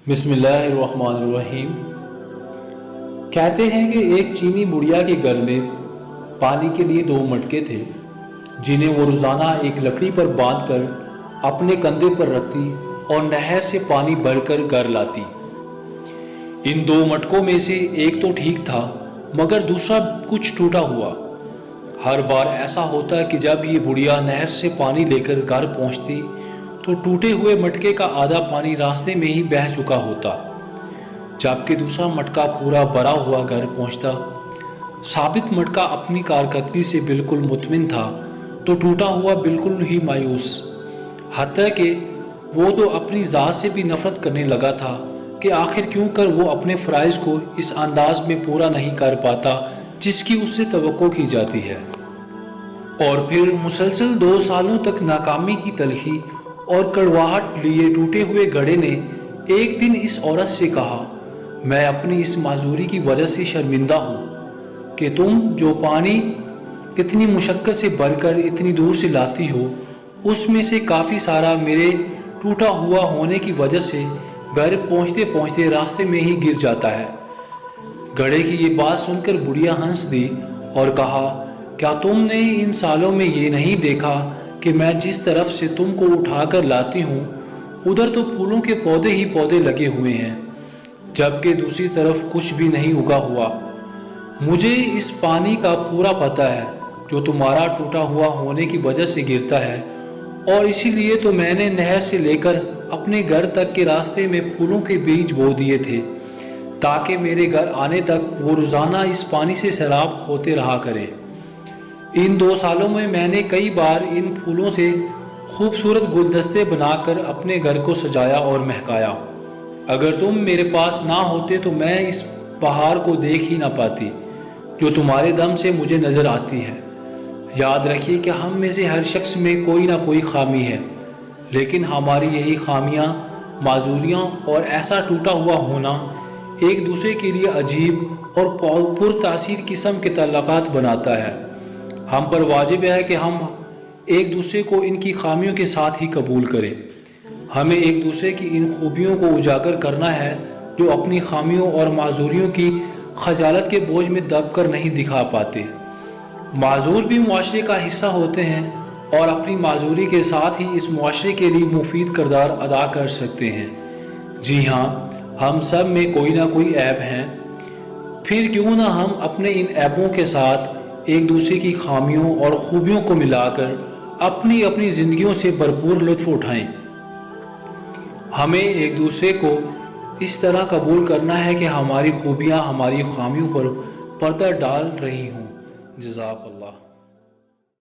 بسم اللہ الرحمن الرحیم۔ کہتے ہیں کہ ایک چینی بڑھیا کے گھر میں پانی کے لیے 2 مٹکے تھے جنہیں وہ روزانہ ایک لکڑی پر باندھ کر اپنے کندھے پر رکھتی اور نہر سے پانی بھر کر گھر لاتی۔ ان 2 مٹکوں میں سے ایک تو ٹھیک تھا مگر دوسرا کچھ ٹوٹا ہوا۔ ہر بار ایسا ہوتا کہ جب یہ بڑھیا نہر سے پانی لے کر گھر پہنچتی تو ٹوٹے ہوئے مٹکے کا آدھا پانی راستے میں ہی بہہ چکا ہوتا، جبکہ دوسرا مٹکا پورا بھرا ہوا گھر پہنچتا۔ ثابت مٹکا اپنی کارکردگی سے بالکل مطمئن تھا تو ٹوٹا ہوا بالکل ہی مایوس، حتیٰ کہ وہ تو اپنی ذات سے بھی نفرت کرنے لگا تھا کہ آخر کیوں کر وہ اپنے فرائض کو اس انداز میں پورا نہیں کر پاتا جس کی اس سے توقع کی جاتی ہے۔ اور پھر مسلسل 2 سالوں تک ناکامی کی تلخی اور کڑواہٹ لیے ٹوٹے ہوئے گھڑے نے ایک دن اس عورت سے کہا، میں اپنی اس معذوری کی وجہ سے شرمندہ ہوں کہ تم جو پانی اتنی مشقت سے بھر کر اتنی دور سے لاتی ہو اس میں سے کافی سارا میرے ٹوٹا ہوا ہونے کی وجہ سے گھر پہنچتے پہنچتے راستے میں ہی گر جاتا ہے۔ گھڑے کی یہ بات سن کر بڑھیا ہنس دی اور کہا، کیا تم نے ان سالوں میں یہ نہیں دیکھا کہ میں جس طرف سے تم کو اٹھا کر لاتی ہوں ادھر تو پھولوں کے پودے ہی پودے لگے ہوئے ہیں، جبکہ دوسری طرف کچھ بھی نہیں اگا ہوا۔ مجھے اس پانی کا پورا پتہ ہے جو تمہارا ٹوٹا ہوا ہونے کی وجہ سے گرتا ہے، اور اسی لیے تو میں نے نہر سے لے کر اپنے گھر تک کے راستے میں پھولوں کے بیج بو دیے تھے تاکہ میرے گھر آنے تک وہ روزانہ اس پانی سے سیراب ہوتے رہا کرے۔ ان 2 سالوں میں نے کئی بار ان پھولوں سے خوبصورت گلدستے بنا کر اپنے گھر کو سجایا اور مہکایا۔ اگر تم میرے پاس نہ ہوتے تو میں اس بہار کو دیکھ ہی نہ پاتی جو تمہارے دم سے مجھے نظر آتی ہے۔ یاد رکھیے کہ ہم میں سے ہر شخص میں کوئی نہ کوئی خامی ہے، لیکن ہماری یہی خامیاں، معذوریاں اور ایسا ٹوٹا ہوا ہونا ایک دوسرے کے لیے عجیب اور پر تاثیر قسم کے تعلقات بناتا ہے۔ ہم پر واجب ہے کہ ہم ایک دوسرے کو ان کی خامیوں کے ساتھ ہی قبول کریں۔ ہمیں ایک دوسرے کی ان خوبیوں کو اجاگر کرنا ہے جو اپنی خامیوں اور معذوریوں کی خجالت کے بوجھ میں دب کر نہیں دکھا پاتے۔ معذور بھی معاشرے کا حصہ ہوتے ہیں اور اپنی معذوری کے ساتھ ہی اس معاشرے کے لیے مفید کردار ادا کر سکتے ہیں۔ جی ہاں، ہم سب میں کوئی نہ کوئی عیب ہیں، پھر کیوں نہ ہم اپنے ان عیبوں کے ساتھ ایک دوسرے کی خامیوں اور خوبیوں کو ملا کر اپنی زندگیوں سے بھرپور لطف اٹھائیں۔ ہمیں ایک دوسرے کو اس طرح قبول کرنا ہے کہ ہماری خوبیاں ہماری خامیوں پر پردہ ڈال رہی ہوں۔ جزاک اللہ۔